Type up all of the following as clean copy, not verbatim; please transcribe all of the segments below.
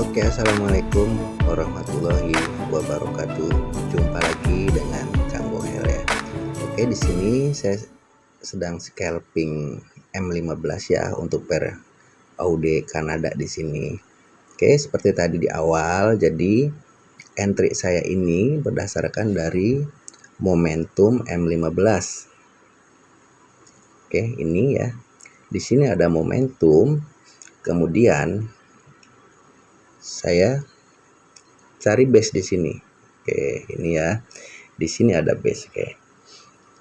Oke, assalamualaikum warahmatullahi wabarakatuh. Jumpa lagi dengan Kang Bohel ya. Oke, di sini saya sedang scalping M15 ya untuk per AUD Kanada di sini. Oke, seperti tadi di awal, jadi entry saya ini berdasarkan dari momentum M15. Oke, ini ya. Di sini ada momentum, kemudian saya cari base di sini. Oke, ini ya. Di sini ada base. Oke.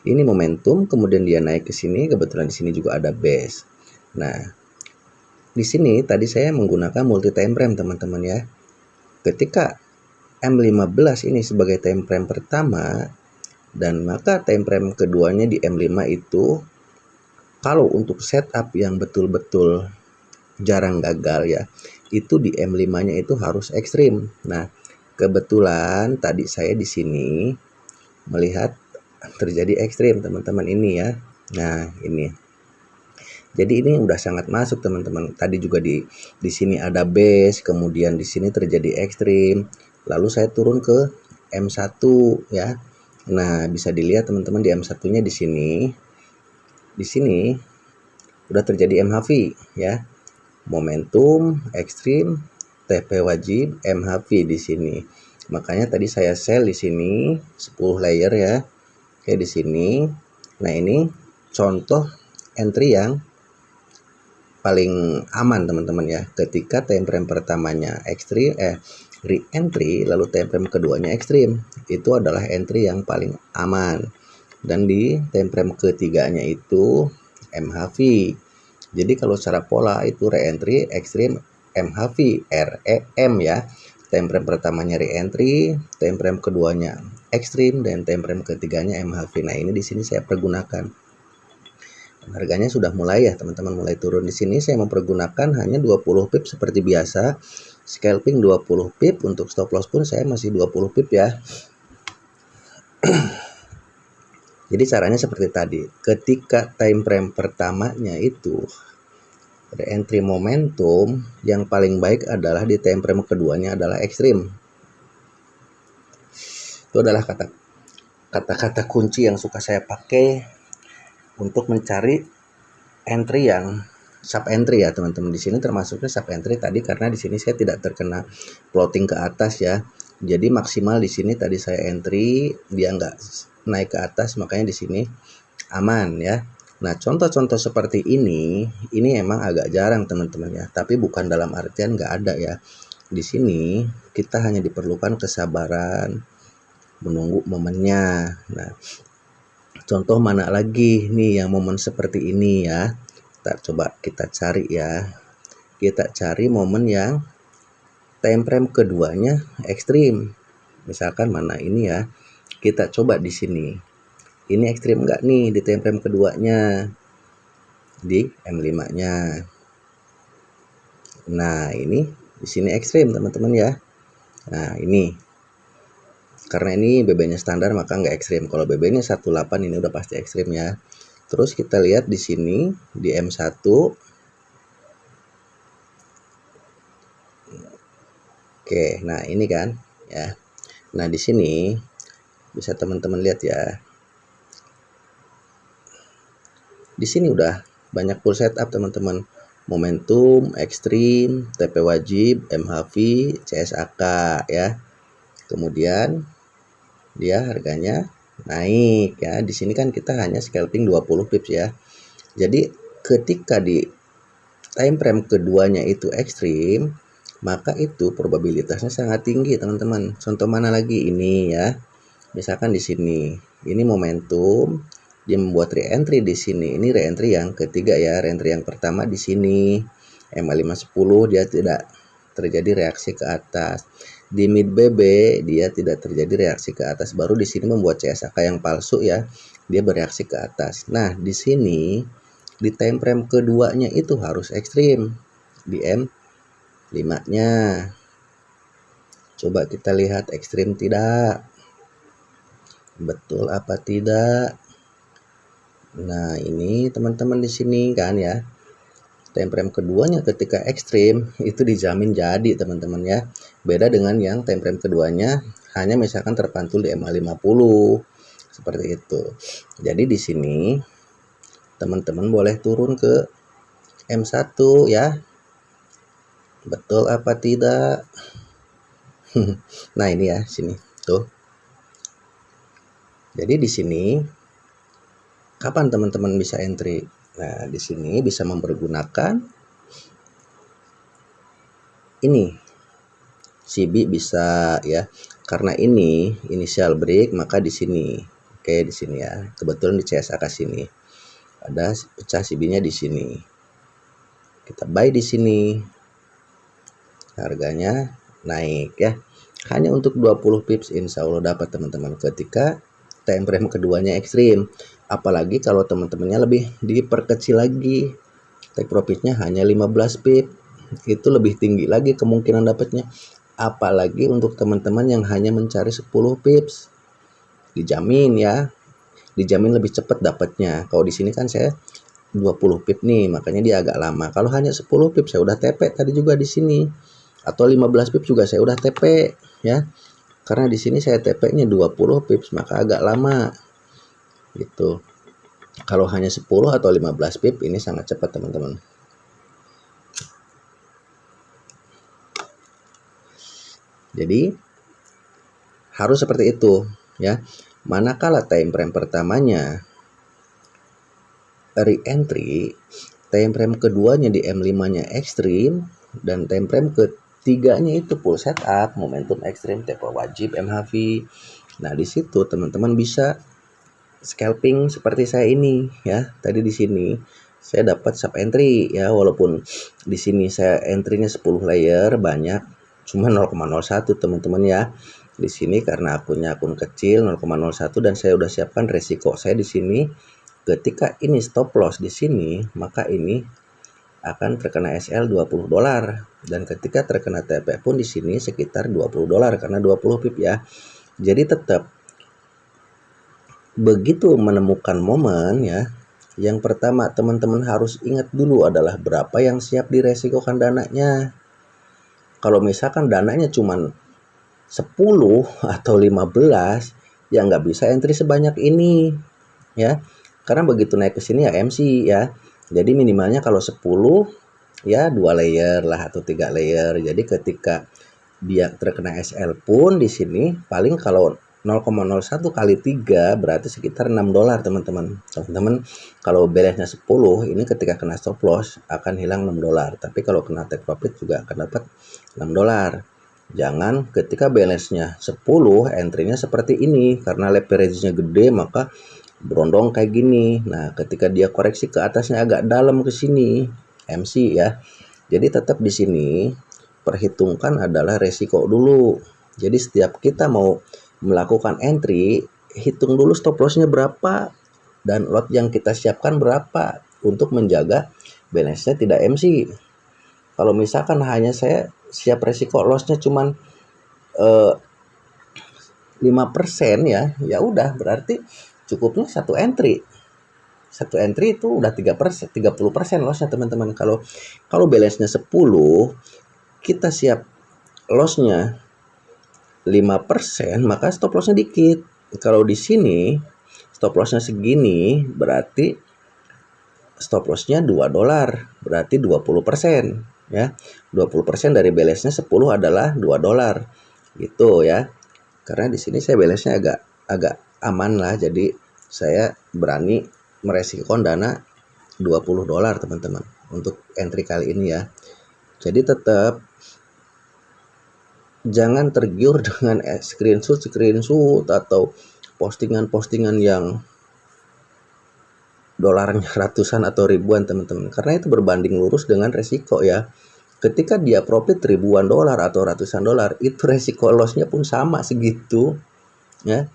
Ini momentum, kemudian dia naik ke sini, kebetulan di sini juga ada base. Nah, di sini tadi saya menggunakan multi time frame, teman-teman ya. Ketika M15 ini sebagai time frame pertama dan maka time frame keduanya di M5 itu kalau untuk setup yang betul-betul jarang gagal ya, itu di M5-nya itu harus ekstrim. Nah, kebetulan tadi saya di sini melihat terjadi ekstrim, teman-teman, ini ya. Nah, ini. Jadi ini udah sangat masuk, teman-teman. Tadi juga di sini ada base, kemudian di sini terjadi ekstrim. Lalu saya turun ke M1 ya. Nah, bisa dilihat teman-teman di M1-nya di sini. Di sini udah terjadi MHV ya. Momentum, ekstrim, TP wajib, MHV di sini. Makanya tadi saya sell di sini 10 layer ya. Oke, di sini. Nah, ini contoh entry yang paling aman, teman-teman ya. Ketika time frame pertamanya ekstrim re-entry lalu time frame keduanya ekstrim, itu adalah entry yang paling aman. Dan di time frame ketiganya itu MHV. Jadi kalau secara pola itu re-entry, ekstrim, MHV, REM ya. Time frame pertamanya re-entry, time frame keduanya ekstrim, dan time frame ketiganya MHV. Nah, ini di sini saya pergunakan. Harganya sudah mulai ya, teman-teman, mulai turun. Di sini saya mempergunakan hanya 20 pip seperti biasa. Scalping 20 pip, untuk stop loss pun saya masih 20 pip ya. Jadi caranya seperti tadi. Ketika time frame pertamanya itu re-entry momentum, yang paling baik adalah di time frame keduanya adalah ekstrim. Itu adalah kata-kata kunci yang suka saya pakai untuk mencari entry yang sub entry ya, teman-teman. Di sini termasuknya sub entry tadi karena di sini saya tidak terkena floating ke atas ya. Jadi maksimal di sini tadi saya entry, dia nggak naik ke atas, makanya di sini aman ya. Nah, contoh-contoh seperti ini emang agak jarang, teman-teman ya. Tapi bukan dalam artian nggak ada ya. Di sini kita hanya diperlukan kesabaran, menunggu momennya. Nah, contoh mana lagi nih yang momen seperti ini ya. Coba kita cari ya. Kita cari momen yang time frame keduanya ekstrim. Misalkan mana ini ya. Kita coba di sini. Ini ekstrim enggak nih di time frame keduanya? Di M5-nya. Nah, ini di sini ekstrim, teman-teman ya. Nah, ini. Karena ini BB-nya standar maka nggak ekstrim. Kalau BB-nya 18 ini udah pasti ekstrim ya. Terus kita lihat di sini di M1. Oke, nah ini kan ya. Nah, di sini bisa teman-teman lihat ya. Di sini udah banyak full setup, teman-teman. Momentum, ekstrim, TP wajib, MHV, CSAK ya. Kemudian dia harganya naik ya. Di sini kan kita hanya scalping 20 pips ya. Jadi ketika di time frame keduanya itu ekstrim, maka itu probabilitasnya sangat tinggi, teman-teman. Contoh mana lagi ini ya. Misalkan di sini, ini momentum, dia membuat re-entry di sini. Ini re-entry yang ketiga ya. Re-entry yang pertama di sini M510 dia tidak terjadi reaksi ke atas. Di mid BB dia tidak terjadi reaksi ke atas. Baru di sini membuat CSAK yang palsu ya. Dia bereaksi ke atas. Nah, di sini di time frame keduanya itu harus ekstrim. Di M5-nya. Coba kita lihat ekstrim tidak. Betul apa tidak? Nah, ini teman-teman di sini kan ya. time frame keduanya ketika ekstrim itu dijamin jadi teman-teman ya. Beda dengan yang time frame keduanya hanya misalkan terpantul di MA50 seperti itu. Jadi di sini teman-teman boleh turun ke M1 ya. Betul apa tidak? Nah, ini ya sini tuh. Jadi di sini kapan teman-teman bisa entry? Nah, di sini bisa mempergunakan ini. CB bisa ya. Karena ini initial break, maka di sini. Oke, di sini ya. Kebetulan di CSA ke sini. Ada pecah CB-nya di sini. Kita buy di sini. Harganya naik ya. Hanya untuk 20 pips insya Allah dapat teman-teman ketika time frame keduanya ekstrim. Apalagi kalau teman-temannya lebih diperkecil lagi, take profitnya hanya 15 pip, itu lebih tinggi lagi kemungkinan dapatnya. Apalagi untuk teman-teman yang hanya mencari 10 pips, dijamin ya, dijamin lebih cepat dapatnya. Kalau di sini kan saya 20 pip nih, makanya dia agak lama. Kalau hanya 10 pip saya udah TP tadi juga di sini, atau 15 pip juga saya udah TP ya. Karena di sini saya TP-nya 20 pips, maka agak lama. Gitu. Kalau hanya 10 atau 15 pip ini sangat cepat teman-teman. Jadi harus seperti itu ya. Manakala time frame pertamanya re-entry, time frame keduanya di M5-nya ekstrim, dan time frame ketiganya itu full setup, momentum ekstrim, TP wajib, MHV. Nah, di situ teman-teman bisa scalping seperti saya ini ya. Tadi di sini saya dapat sub entry ya, walaupun di sini saya entry-nya 10 layer banyak, cuma 0,01 teman-teman ya. Di sini karena akunnya akun kecil 0,01 dan saya udah siapkan resiko saya di sini. Ketika ini stop loss di sini, maka ini akan terkena SL $20 dan ketika terkena TP pun di sini sekitar $20 karena 20 pip ya. Jadi tetap begitu menemukan momen ya, yang pertama teman-teman harus ingat dulu adalah berapa yang siap diresikokan dananya. Kalau misalkan dananya cuma 10 atau 15, ya nggak bisa entry sebanyak ini ya. Karena begitu naik ke sini ya MC ya. Jadi minimalnya kalau 10 ya 2 layer lah atau 3 layer. Jadi ketika dia terkena SL pun di sini paling kalau 0,01 kali 3 berarti sekitar $6 teman-teman. Teman-teman kalau balance-nya 10 ini ketika kena stop loss akan hilang $6. Tapi kalau kena take profit juga akan dapat $6. Jangan ketika balance-nya 10 entry-nya seperti ini, karena leverage-nya gede maka berondong kayak gini. Nah, ketika dia koreksi ke atasnya agak dalam ke sini, MC ya. Jadi tetap di sini perhitungkan adalah resiko dulu. Jadi setiap kita mau melakukan entry, hitung dulu stop loss-nya berapa dan lot yang kita siapkan berapa untuk menjaga balance-nya tidak MC. Kalau misalkan hanya saya siap resiko loss-nya cuman 5% ya, ya udah berarti cukupnya satu entry. Satu entry itu udah 30% loss-nya teman-teman. Kalau balance-nya 10, kita siap loss-nya 5%, maka stop loss-nya dikit. Kalau di sini stop loss-nya segini, berarti stop loss-nya $2, berarti 20%. Ya, 20% dari balance-nya 10 adalah $2 gitu ya. Karena di sini saya balance-nya agak aman lah, jadi saya berani meresikokan dana $20 teman-teman untuk entry kali ini ya. Jadi tetap jangan tergiur dengan screenshot atau postingan-postingan yang dolarnya ratusan atau ribuan teman-teman, karena itu berbanding lurus dengan resiko ya. Ketika dia profit ribuan dolar atau ratusan dolar, itu resiko loss-nya pun sama segitu ya.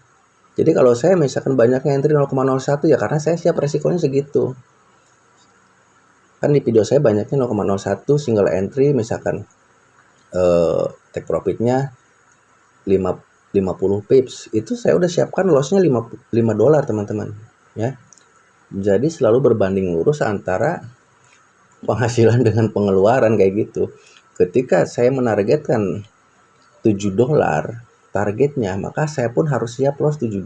Jadi kalau saya misalkan banyaknya entry 0,01 ya karena saya siap resikonya segitu. Kan di video saya banyaknya 0,01 single entry, misalkan take profitnya 50 pips, itu saya udah siapkan loss-nya $5 teman-teman ya. Jadi selalu berbanding lurus antara penghasilan dengan pengeluaran kayak gitu. Ketika saya menargetkan $7 targetnya, maka saya pun harus siap loss $7.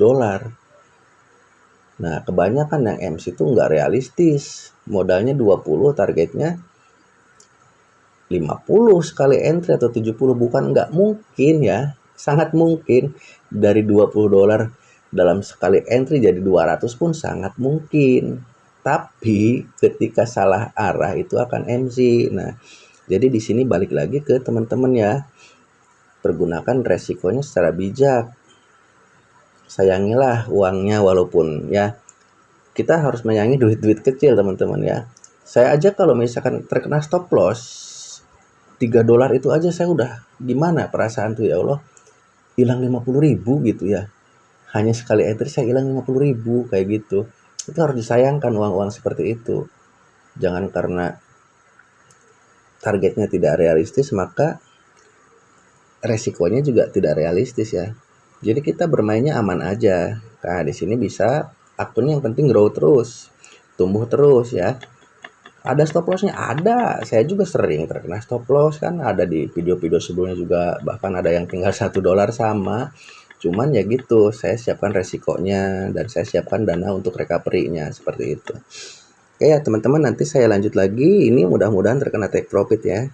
Nah, kebanyakan yang MC itu nggak realistis. Modalnya 20, targetnya 50 sekali entry atau 70. Bukan nggak mungkin ya. Sangat mungkin. Dari $20 dalam sekali entry jadi 200 pun sangat mungkin. Tapi ketika salah arah itu akan MC. Nah, jadi di sini balik lagi ke teman-teman ya. Pergunakan resikonya secara bijak. Sayangilah uangnya, walaupun ya kita harus menyayangi duit-duit kecil teman-teman ya. Saya aja kalau misalkan terkena stop loss $3 itu aja saya udah gimana perasaan tuh, ya Allah, hilang 50.000 gitu ya. Hanya sekali entry saya hilang 50.000 kayak gitu. Itu harus disayangkan uang-uang seperti itu. Jangan karena targetnya tidak realistis maka resikonya juga tidak realistis ya. Jadi kita bermainnya aman aja. Nah, di sini bisa akunnya yang penting grow terus, tumbuh terus ya. Ada stop lossnya? Ada. Saya juga sering terkena stop loss kan. Ada di video-video sebelumnya juga. Bahkan ada yang tinggal $1 sama. Cuman ya gitu, saya siapkan resikonya dan saya siapkan dana untuk recovery-nya seperti itu. Oke ya teman-teman, nanti saya lanjut lagi. Ini mudah-mudahan terkena take profit ya.